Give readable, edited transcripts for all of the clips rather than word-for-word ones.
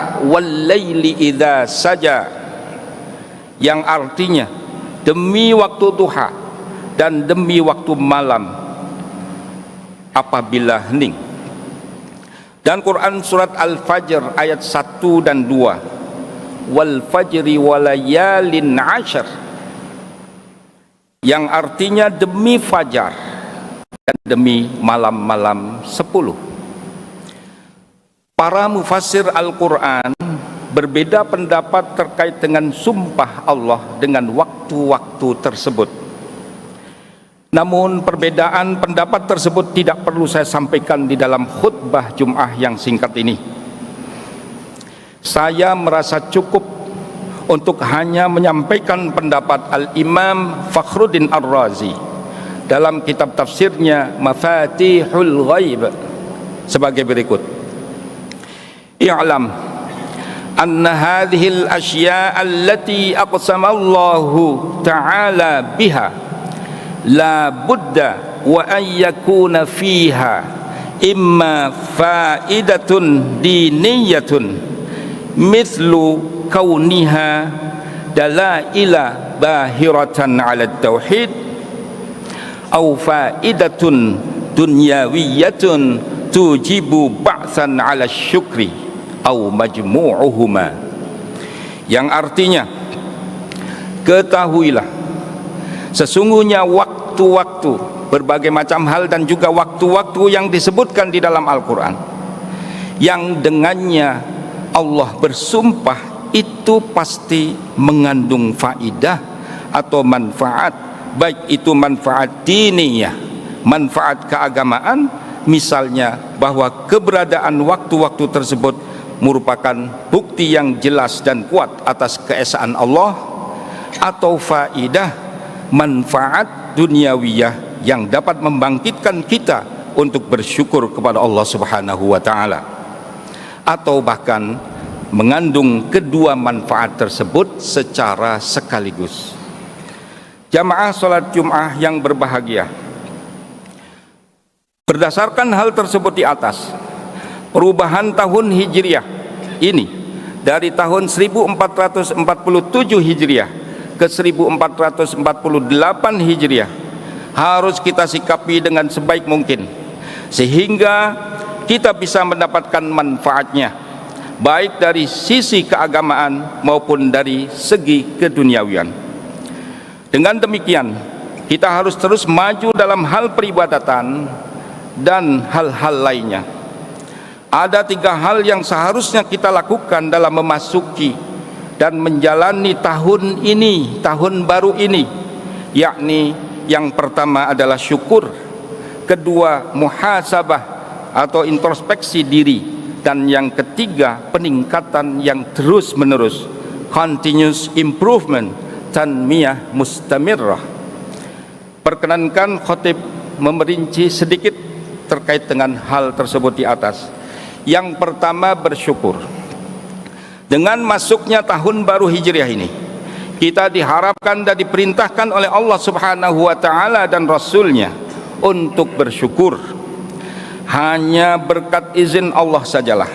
Wal-laili idza saja, yang artinya demi waktu duha dan demi waktu malam apabila hening. Dan Quran surat Al-Fajr ayat 1 dan 2, wal fajri walayalin ashar, yang artinya demi fajar dan demi malam-malam 10. Para mufassir Al-Quran berbeda pendapat terkait dengan sumpah Allah dengan waktu-waktu tersebut. Namun perbedaan pendapat tersebut tidak perlu saya sampaikan di dalam khutbah Jum'ah yang singkat ini. Saya merasa cukup untuk hanya menyampaikan pendapat Al-Imam Fakhruddin Ar-Razi dalam kitab tafsirnya Mafatihul Ghaib sebagai berikut. I'lam anna hadhil asya' allati aqsama Allahu ta'ala biha la budda wa an yakuna fiha imma fa'idatun diniyatun mithlu kauniha dalaila bahiratan 'ala tauhid aw fa'idatun dunyawiyatun tujibu ba'san 'ala syukri au majmu'uhuma, yang artinya ketahuilah sesungguhnya waktu-waktu, berbagai macam hal dan juga waktu-waktu yang disebutkan di dalam Al-Quran yang dengannya Allah bersumpah itu pasti mengandung faidah atau manfaat, baik itu manfaat diniyah, manfaat keagamaan, misalnya bahwa keberadaan waktu-waktu tersebut merupakan bukti yang jelas dan kuat atas keesaan Allah, atau faidah, manfaat duniawiyah yang dapat membangkitkan kita untuk bersyukur kepada Allah Subhanahu wa taala, atau bahkan mengandung kedua manfaat tersebut secara sekaligus. Jamaah salat Jum'ah yang berbahagia, berdasarkan hal tersebut di atas, perubahan tahun Hijriah ini dari tahun 1447 Hijriah ke 1448 Hijriah harus kita sikapi dengan sebaik mungkin sehingga kita bisa mendapatkan manfaatnya baik dari sisi keagamaan maupun dari segi keduniawian. Dengan demikian kita harus terus maju dalam hal peribadatan dan hal-hal lainnya. Ada 3 hal yang seharusnya kita lakukan dalam memasuki dan menjalani tahun ini, tahun baru ini, yakni yang pertama adalah syukur, kedua muhasabah atau introspeksi diri, dan yang ketiga peningkatan yang terus menerus, continuous improvement, tanmiyah mustamirrah. Perkenankan khotib memerinci sedikit terkait dengan hal tersebut di atas. Yang pertama, bersyukur. Dengan masuknya tahun baru Hijriah ini, kita diharapkan dan diperintahkan oleh Allah Subhanahu wa taala dan Rasulnya untuk bersyukur. Hanya berkat izin Allah sajalah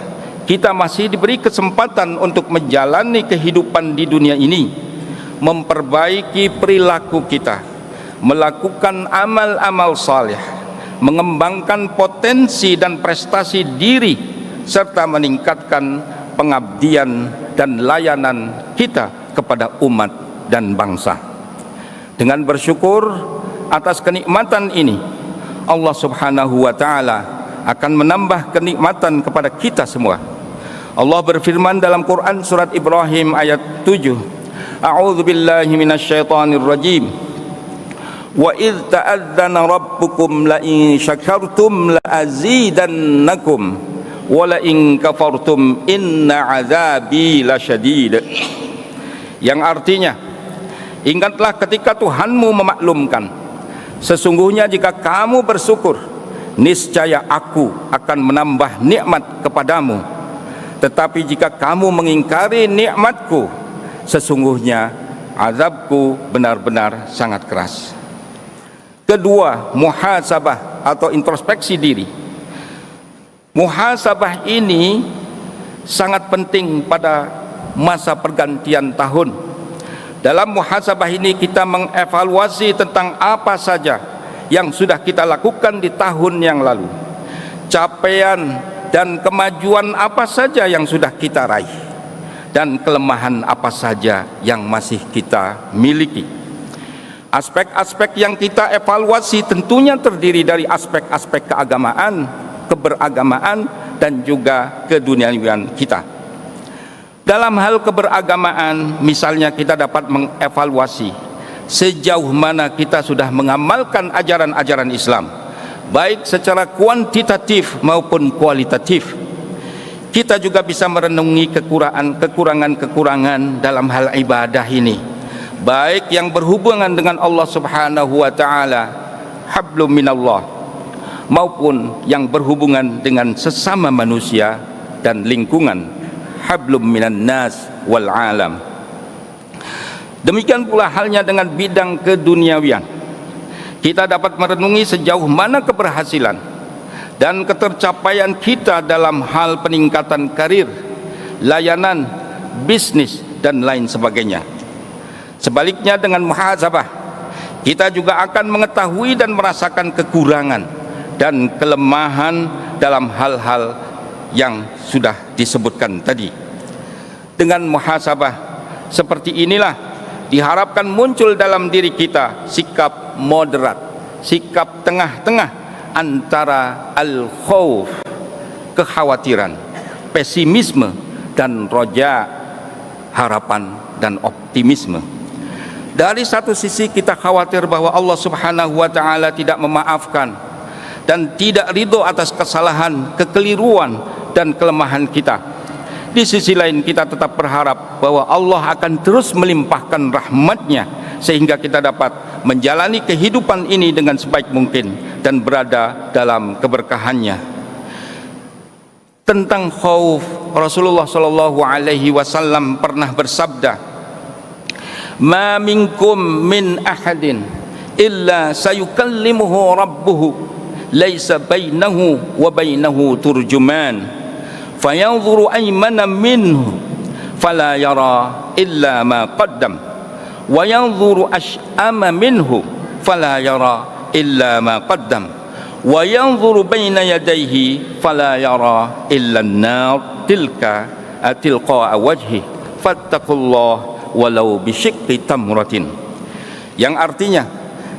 kita masih diberi kesempatan untuk menjalani kehidupan di dunia ini, memperbaiki perilaku kita, melakukan amal-amal saleh, mengembangkan potensi dan prestasi diri, serta meningkatkan pengabdian dan layanan kita kepada umat dan bangsa. Dengan bersyukur atas kenikmatan ini, Allah Subhanahu wa taala akan menambah kenikmatan kepada kita semua. Allah berfirman dalam Quran surat Ibrahim ayat 7, A'udzu billahi minasyaitonir rajim. Wa idz ta'adzana rabbukum la in syakartum la azidannakum wa la in kafartum inna 'adzabi lasyadid. Yang artinya, ingatlah ketika Tuhanmu memaklumkan, sesungguhnya jika kamu bersyukur, niscaya aku akan menambah nikmat kepadamu. Tetapi jika kamu mengingkari nikmatku, sesungguhnya azabku benar-benar sangat keras. Kedua, muhasabah atau introspeksi diri. Muhasabah ini sangat penting pada masa pergantian tahun. Dalam muhasabah ini kita mengevaluasi tentang apa saja yang sudah kita lakukan di tahun yang lalu, capaian dan kemajuan apa saja yang sudah kita raih, dan kelemahan apa saja yang masih kita miliki. Aspek-aspek yang kita evaluasi tentunya terdiri dari aspek-aspek keagamaan, keberagamaan, dan juga keduniawian kita. Dalam hal keberagamaan, misalnya kita dapat mengevaluasi sejauh mana kita sudah mengamalkan ajaran-ajaran Islam, baik secara kuantitatif maupun kualitatif. Kita juga bisa merenungi kekurangan-kekurangan dalam hal ibadah ini, baik yang berhubungan dengan Allah Subhanahu wa taala, hablum minallah, maupun yang berhubungan dengan sesama manusia dan lingkungan, hablum minan nas wal alam. Demikian pula halnya dengan bidang keduniawian. Kita dapat merenungi sejauh mana keberhasilan dan ketercapaian kita dalam hal peningkatan karir, layanan, bisnis, dan lain sebagainya. Sebaliknya dengan muhasabah, kita juga akan mengetahui dan merasakan kekurangan dan kelemahan dalam hal-hal yang sudah disebutkan tadi. Dengan muhasabah seperti inilah diharapkan muncul dalam diri kita sikap moderat, sikap tengah-tengah antara al-khauf, kekhawatiran, pesimisme, dan roja, harapan dan optimisme. Dari satu sisi kita khawatir bahwa Allah Subhanahu wa taala tidak memaafkan dan tidak ridho atas kesalahan, kekeliruan, dan kelemahan kita. Di sisi lain kita tetap berharap bahwa Allah akan terus melimpahkan rahmat-Nya sehingga kita dapat menjalani kehidupan ini dengan sebaik mungkin dan berada dalam keberkahan-Nya. Tentang khauf, Rasulullah sallallahu alaihi wasallam pernah bersabda, "Ma minkum min ahadin illa sayukallimuhu rabbuhu laisa bainahu wa bainahu turjuman fayanzuru aymana minhu fala yara illa ma qaddam wa yanzuru ash'ama minhu fala yara illa ma qaddam wa yanzuru baina yadayhi fala yara illa an-nar tilqa wajhi fattaqullah walau bisyikki tamratin." Yang artinya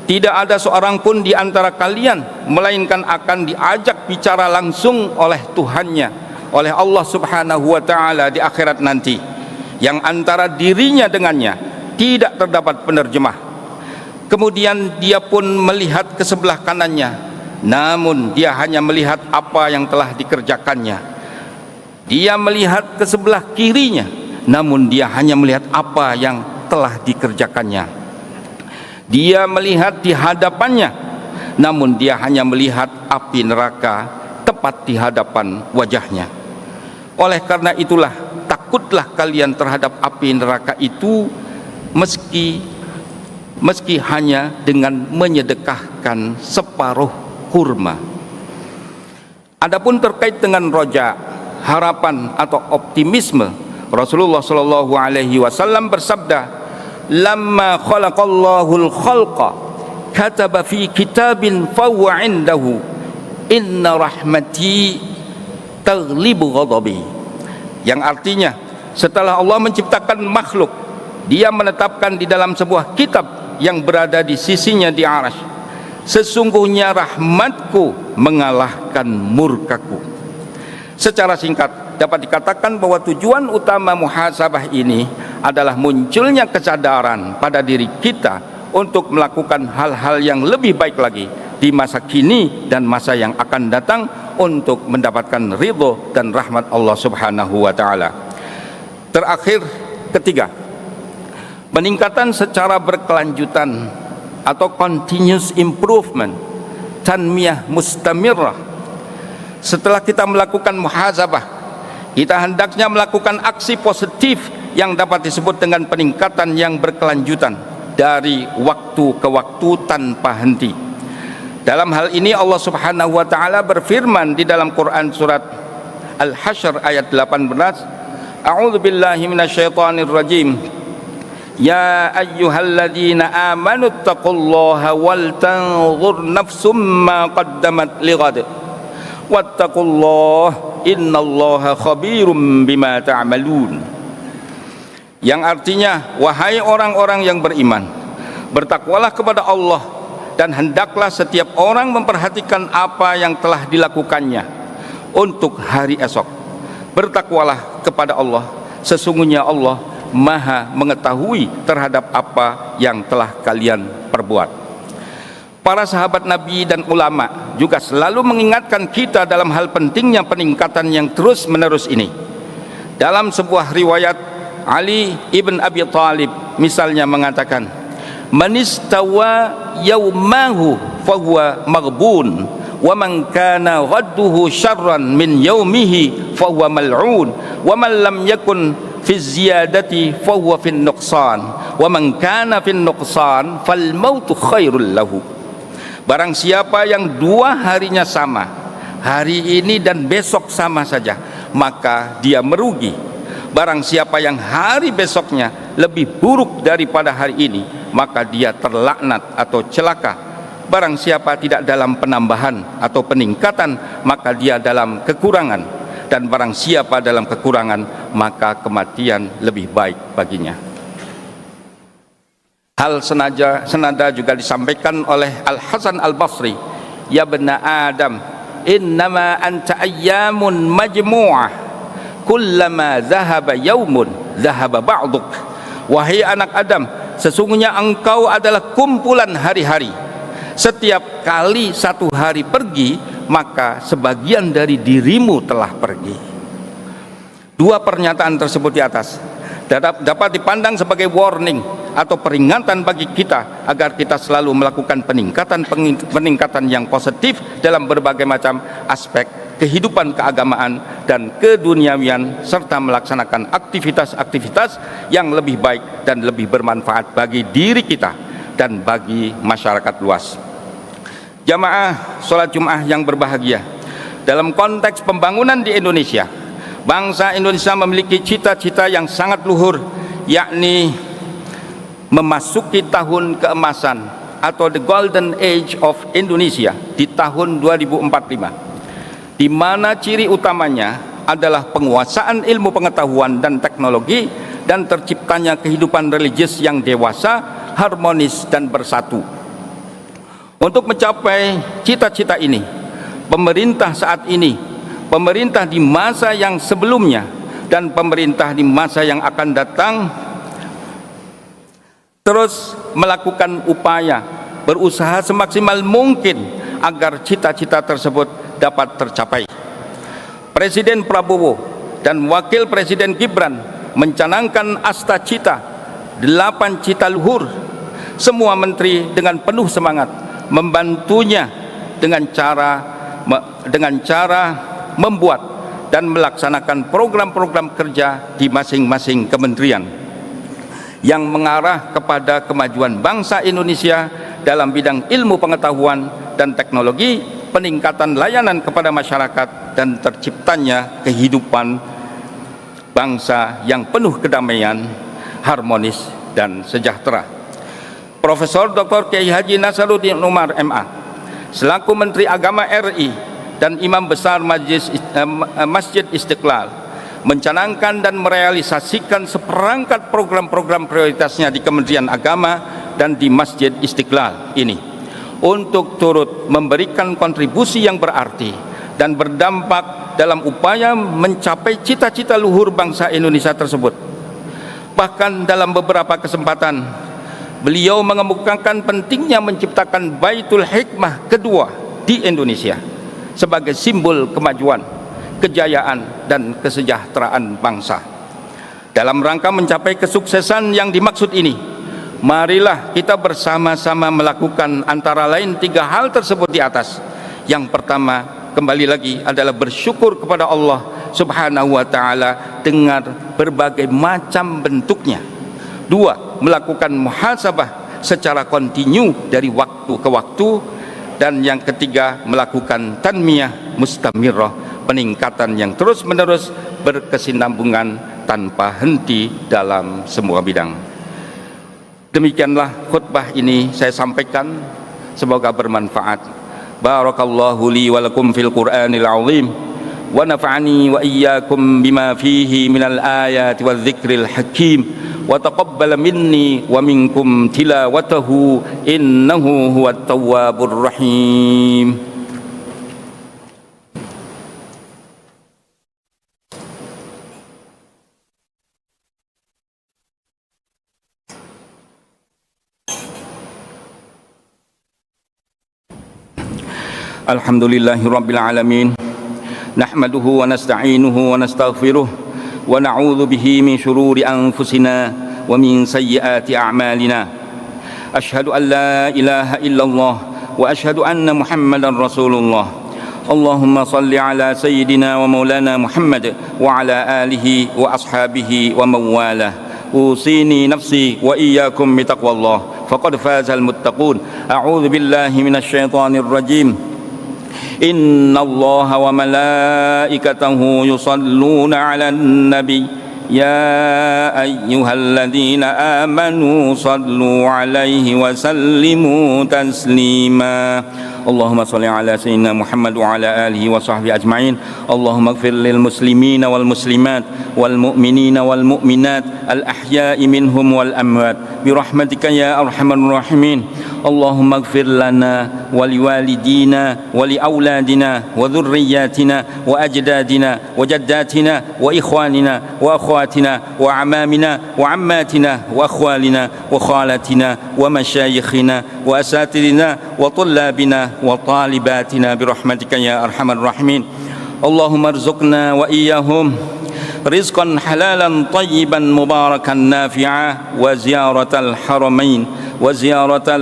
tidak ada seorang pun di antara kalian melainkan akan diajak bicara langsung oleh Tuhannya, oleh Allah Subhanahu wa taala di akhirat nanti, yang antara dirinya dengannya tidak terdapat penerjemah. Kemudian dia pun melihat ke sebelah kanannya, namun dia hanya melihat apa yang telah dikerjakannya. Dia melihat ke sebelah kirinya, namun dia hanya melihat apa yang telah dikerjakannya. Dia melihat di hadapannya, namun dia hanya melihat api neraka tepat di hadapan wajahnya. Oleh karena itulah, takutlah kalian terhadap api neraka itu, meski hanya dengan menyedekahkan separuh kurma. Adapun terkait dengan roja, harapan atau optimisme, Rasulullah sallallahu alaihi wasallam bersabda, "Lamma khalaqallahul khalqa kataba fi kitabin fahuwa indahu inna rahmati taghlibu ghadabi." Yang artinya, setelah Allah menciptakan makhluk, Dia menetapkan di dalam sebuah kitab yang berada di sisinya di arasy, sesungguhnya rahmatku mengalahkan murkaku. Secara singkat dapat dikatakan bahwa tujuan utama muhasabah ini adalah munculnya kesadaran pada diri kita untuk melakukan hal-hal yang lebih baik lagi di masa kini dan masa yang akan datang untuk mendapatkan ridho dan rahmat Allah Subhanahu wa taala. Terakhir, ketiga, peningkatan secara berkelanjutan atau continuous improvement, tanmiyah mustamirrah. Setelah kita melakukan muhasabah, kita hendaknya melakukan aksi positif yang dapat disebut dengan peningkatan yang berkelanjutan dari waktu ke waktu tanpa henti. Dalam hal ini Allah Subhanahu wa taala berfirman di dalam Quran surat Al-Hasyr ayat 18. A'udzu billahi minasyaitonir rajim. Ya ayyuhalladzina amanu taqullaha wal tanzur nafsum ma qaddamat lighad wattaqullaha innallaha khabirum bima ta'malun. Yang artinya, wahai orang-orang yang beriman, bertakwalah kepada Allah dan hendaklah setiap orang memperhatikan apa yang telah dilakukannya untuk hari esok. Bertakwalah kepada Allah, sesungguhnya Allah Maha mengetahui terhadap apa yang telah kalian perbuat. Para sahabat Nabi dan ulama juga selalu mengingatkan kita dalam hal pentingnya peningkatan yang terus-menerus ini. Dalam sebuah riwayat, Ali ibn Abi Thalib misalnya mengatakan, "Man istawa yaumahu fahuwa maghbun, wa man kana ghadduhu syarran min yaumihi fahuwa mal'un, wa man lam yakun fi ziyadati fahuwa fin nuqsan, wa man kana fin nuqsan fal mautu khairul lahu." Barang siapa yang dua harinya sama, hari ini dan besok sama saja, maka dia merugi. Barang siapa yang hari besoknya lebih buruk daripada hari ini, maka dia terlaknat atau celaka. Barang siapa tidak dalam penambahan atau peningkatan, maka dia dalam kekurangan. Dan barang siapa dalam kekurangan, maka kematian lebih baik baginya. Hal senada juga disampaikan oleh Al-Hasan Al-Basri, "Ya bena Adam, innama anta ayyamun majmu'ah, kullama zahaba yaumun zahaba ba'duk." Wahai anak Adam, sesungguhnya engkau adalah kumpulan hari-hari. Setiap kali satu hari pergi, maka sebagian dari dirimu telah pergi. Dua pernyataan tersebut di atas dapat dipandang sebagai warning atau peringatan bagi kita agar kita selalu melakukan peningkatan yang positif dalam berbagai macam aspek kehidupan keagamaan dan keduniawian, serta melaksanakan aktivitas-aktivitas yang lebih baik dan lebih bermanfaat bagi diri kita dan bagi masyarakat luas. Jamaah sholat Jum'ah yang berbahagia, dalam konteks pembangunan di Indonesia, bangsa Indonesia memiliki cita-cita yang sangat luhur, yakni memasuki tahun keemasan atau the golden age of Indonesia di tahun 2045, di mana ciri utamanya adalah penguasaan ilmu pengetahuan dan teknologi dan terciptanya kehidupan religius yang dewasa, harmonis dan bersatu. Untuk mencapai cita-cita ini, pemerintah saat ini, pemerintah di masa yang sebelumnya, dan pemerintah di masa yang akan datang terus melakukan upaya, berusaha semaksimal mungkin agar cita-cita tersebut dapat tercapai. Presiden Prabowo dan Wakil Presiden Gibran mencanangkan asta cita, 8 cita luhur. Semua menteri dengan penuh semangat membantunya dengan cara membuat dan melaksanakan program-program kerja di masing-masing kementerian yang mengarah kepada kemajuan bangsa Indonesia dalam bidang ilmu pengetahuan dan teknologi, peningkatan layanan kepada masyarakat, dan terciptanya kehidupan bangsa yang penuh kedamaian, harmonis dan sejahtera. Profesor Dr. Kiai Haji Nasaruddin Umar MA selaku Menteri Agama RI dan Imam Besar Masjid Istiqlal mencanangkan dan merealisasikan seperangkat program-program prioritasnya di Kementerian Agama dan di Masjid Istiqlal ini untuk turut memberikan kontribusi yang berarti dan berdampak dalam upaya mencapai cita-cita luhur bangsa Indonesia tersebut. Bahkan dalam beberapa kesempatan beliau mengemukakan pentingnya menciptakan Baitul Hikmah kedua di Indonesia sebagai simbol kemajuan, kejayaan dan kesejahteraan bangsa. Dalam rangka mencapai kesuksesan yang dimaksud ini, marilah kita bersama-sama melakukan antara lain 3 hal tersebut di atas. Yang pertama, kembali lagi, adalah bersyukur kepada Allah Subhanahu wa ta'ala dengan berbagai macam bentuknya. 2, melakukan muhasabah secara kontinu dari waktu ke waktu. Dan yang ketiga, melakukan tanmiyah mustamirrah, peningkatan yang terus-menerus berkesinambungan tanpa henti dalam semua bidang. Demikianlah khutbah ini saya sampaikan, semoga bermanfaat. Barakallahu li wa lakum fil Qur'anil azim wa nafa'ani wa iyyakum bima fihi minal ayati wal dzikril hakim wa taqabbala minni wa minkum tilawatahu innahu huwat tawwabur rahim. Alhamdulillahi rabbil alamin, nahmaduhu wa nasta'inuhu wa nastaghfiruh wa na'udzu bihi min shururi anfusina wa min sayyiati a'malina. Ashhadu an la ilaha illallah wa ashhadu anna Muhammadan Rasulullah. Allahumma salli ala sayyidina wa maulana Muhammad wa ala alihi wa ashabihi wa mawalah. Usini nafsi wa iyyakum bitaqwallah faqad fazal muttaqun. A'udzu billahi minasy syaithanir rajim. Inna Allah wa malaikatahu yusalluna ala nabi ya ayyuhalladzina amanu sallu alaihi wa sallimu taslima. Allahumma salli ala sayyidina Muhammad wa ala alihi wa sahbihi ajma'in. Allahumma ighfir lil muslimina wal muslimat wal mu'minina wal mu'minat al ahya'i minhum wal amwat bi rahmatika ya arhamar rahimin. Allahumma ighfir lana wa liwalidina wa li auladina wa dhurriyyatina wa ajdadina wa jaddatina wa ikhwanina wa akhwatina wa amamina wa ammatina wa akhwalina wa khalatina wa masyayikhina wa asatidina wa tullabina wa talibatina bi rahmatika ya arhamar rahimin. Allahumma arzuqna wa iyyahum rizqan halalan tayyiban mubarakan nafi'a wa ziyaratal haramain وزيارة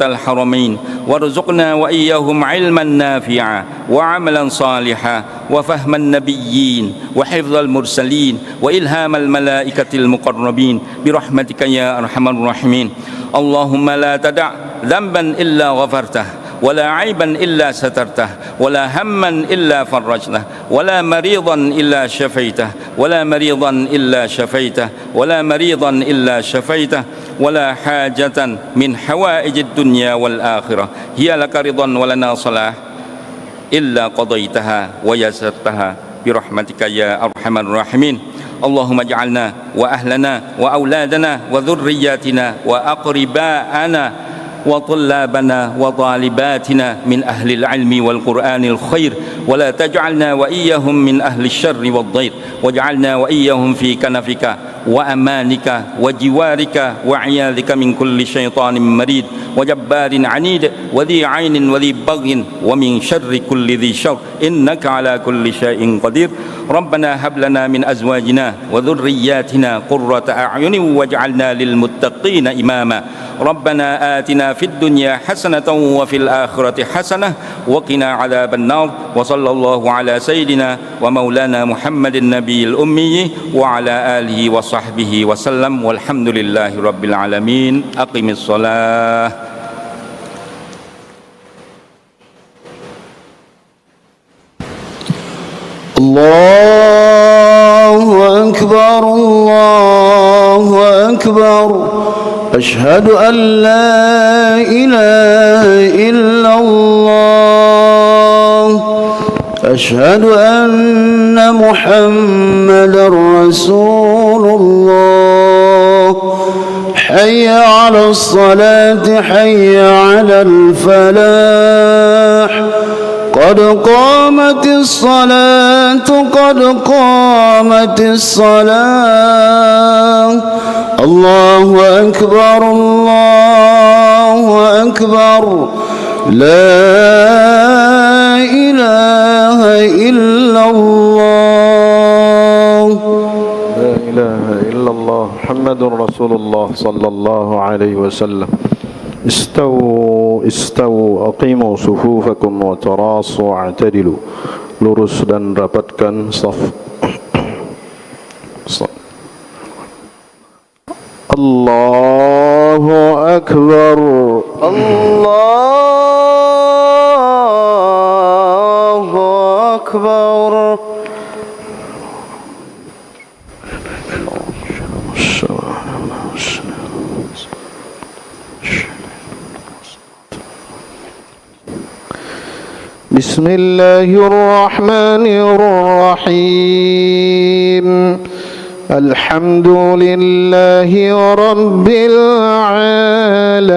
الحرمين وارزقنا وإياهم علما نافعا وعملا صالحا وفهم النبيين وحفظ المرسلين وإلهام الملائكة المقربين برحمتك يا أرحم الراحمين. اللهم لا تدع ذنبا إلا غفرته ولا عيبا إلا سترته ولا هما إلا فرجته ولا مريضا إلا شفيته ولا مريضا إلا شفيته ولا مريضا إلا شفيته ولا حاجة من حوائج الدنيا والآخرة هي لك رضا ولنا صلاح إلا قضيتها ويسرتها برحمتك يا أرحم الراحمين. اللهم اجعلنا وأهلنا وأولادنا وذرياتنا وأقرباءنا وطلابنا وطالباتنا من أهل العلم والقرآن الخير ولا تجعلنا وإياهم من أهل الشر والضير واجعلنا وإياهم في كنفك وأمانك وجوارك وعياذك من كل شيطان مريد وجبار عنيد وذي عين وذي بغي ومن شر كل ذي شر إنك على كل شيء قدير. ربنا هب لنا من أزواجنا وذرياتنا قرة أعين واجعلنا للمتقين إماما. ربنا آتنا في الدنيا حسنة وفي الآخرة حسنة وقنا عذاب النار. وصلى الله على سيدنا ومولانا محمد النبي الأمي وعلى آله وصحبه وسلم والحمد لله رب العالمين. أقم الصلاة. الله أكبر الله أكبر أشهد أن لا إله إلا الله أشهد أن محمدا رسول الله حي على الصلاة حي على الفلاح قد قامت الصلاة قد قامت الصلاة الله أكبر الله أكبر لا إله إلا الله لا إله إلا الله محمد رسول الله صلى الله عليه وسلم. Istawu aqimu sufufakum wa tarasu wa'tadilu. Lurus dan rapatkan saf. Allahu akbar. Allahu بسم الله الرحمن الرحيم الحمد لله رب العالمين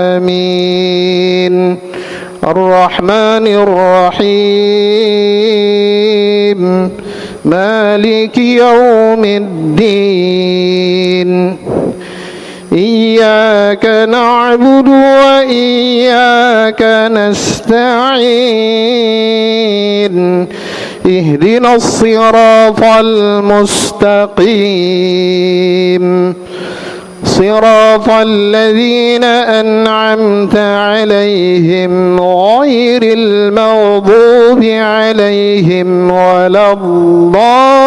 الرحمن الرحيم مالك يوم الدين إياك نعبد وإياك نستعين اهدنا الصراط المستقيم صراط الذين أنعمت عليهم غير المغضوب عليهم ولا الضالين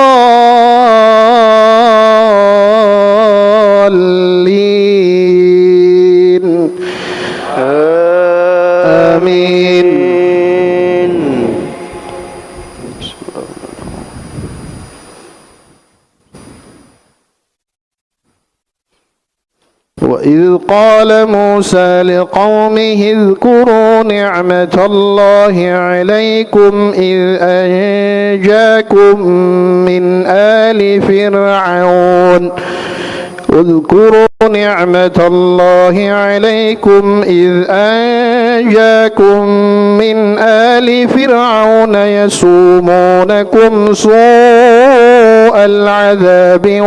آمين. وإذ قال موسى لقومه اذكروا نعمة الله عليكم إذ أنجاكم من آل فرعون اذكروا نعمة الله عليكم إذ أنجاكم من آل فرعون يسومونكم سوء العذاب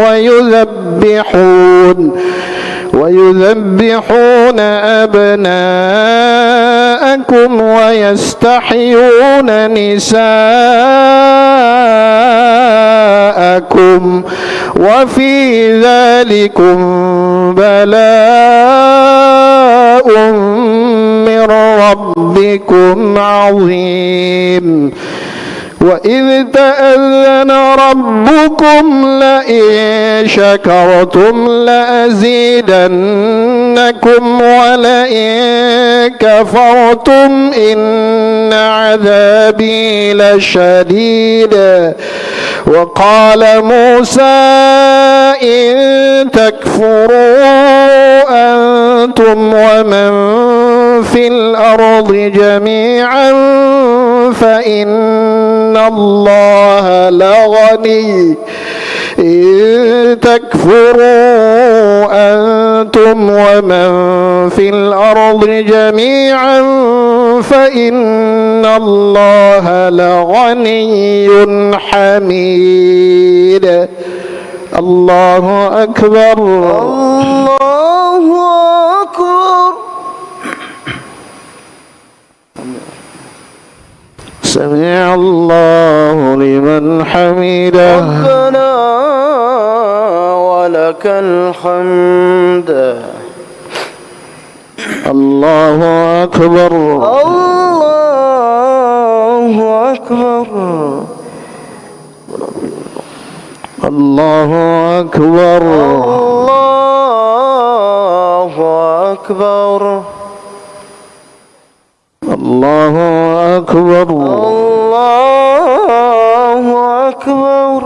ويذبحون أبناءكم ويستحيون نساءكم وفي ذلكم بلاء من ربكم عظيم وإذ تأذن ربكم لئن شكرتم لأزيدنكم ولئن كفرتم إن عذابي لشديد وقال موسى إن تكفروا أنتم ومن في الأرض جميعا فإن الله لغني إن تكفروا أنتم ومن في الأرض جميعا فإن الله لغني حميد. الله أكبر الله أكبر. سمع الله لمن حمده ربنا ولك الحمد. الله أكبر الله أكبر. الله أكبر الله أكبر. الله أكبر الله أكبر.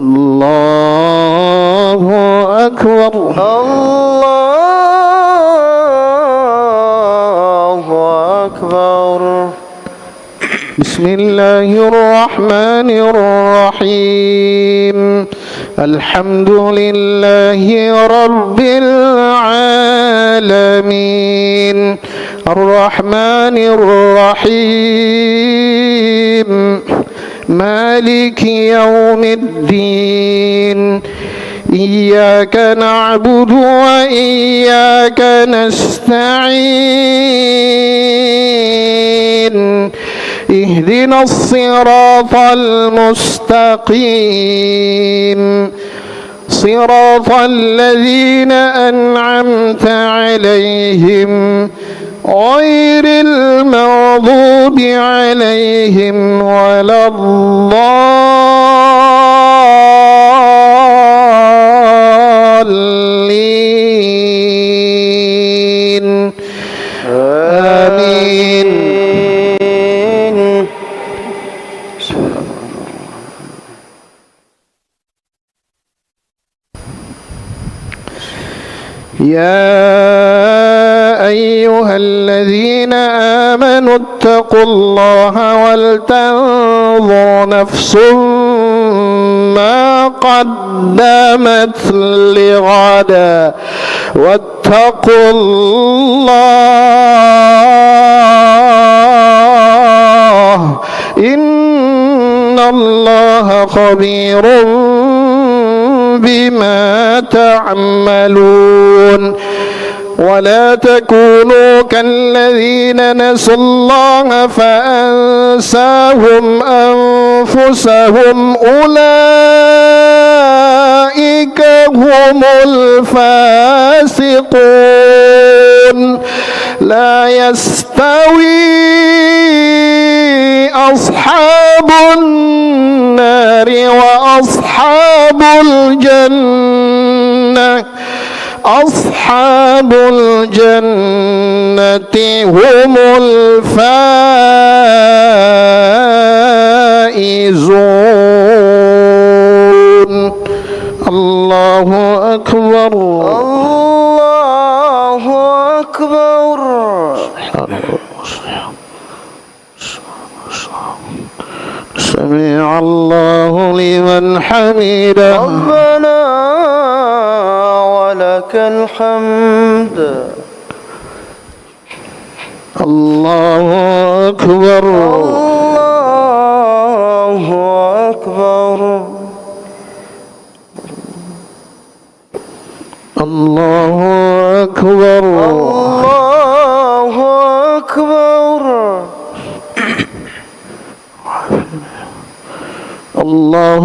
الله أكبر الله أكبر. بسم الله الرحمن الرحيم الحمد لله رب العالمين الرحمن الرحيم مالك يوم الدين إياك نعبد وإياك نستعين اهدنا الصراط المستقيم صراط الذين أنعمت عليهم غير المغضوب عليهم ولا الضالين آمين. يا أيها الذين آمنوا اتقوا الله ولتنظر نفس ما قدمت لغدا واتقوا الله إن الله خبير بما تعملون ولا تكونوا كالذين نسوا الله فأنساهم أنفسهم أولئك هم الفاسقون لا يستوي أصحاب النار وأصحاب الجنة أصحاب الجنة هم الفائزون الله أكبر الله أكبر. سمع الله لمن حمده ربنا ولك الحمد. الله أكبر الله أكبر. الله أكبر الله أكبر. الله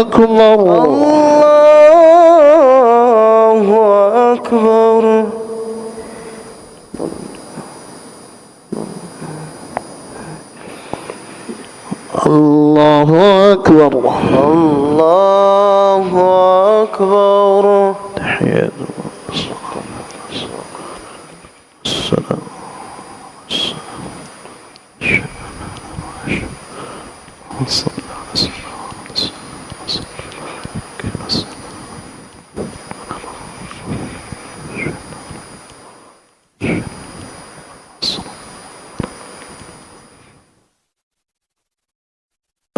أكبر الله أكبر. الله أكبر الله أكبر. تحيات السلام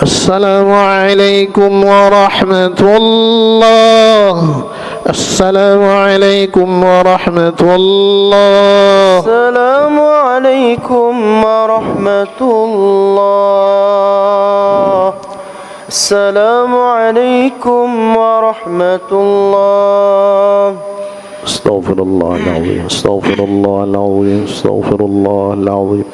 السلام عليكم ورحمة الله. السلام عليكم ورحمة الله. السلام عليكم ورحمة الله. السلام عليكم ورحمة الله. استغفر الله العظيم استغفر الله العظيم استغفر الله العظيم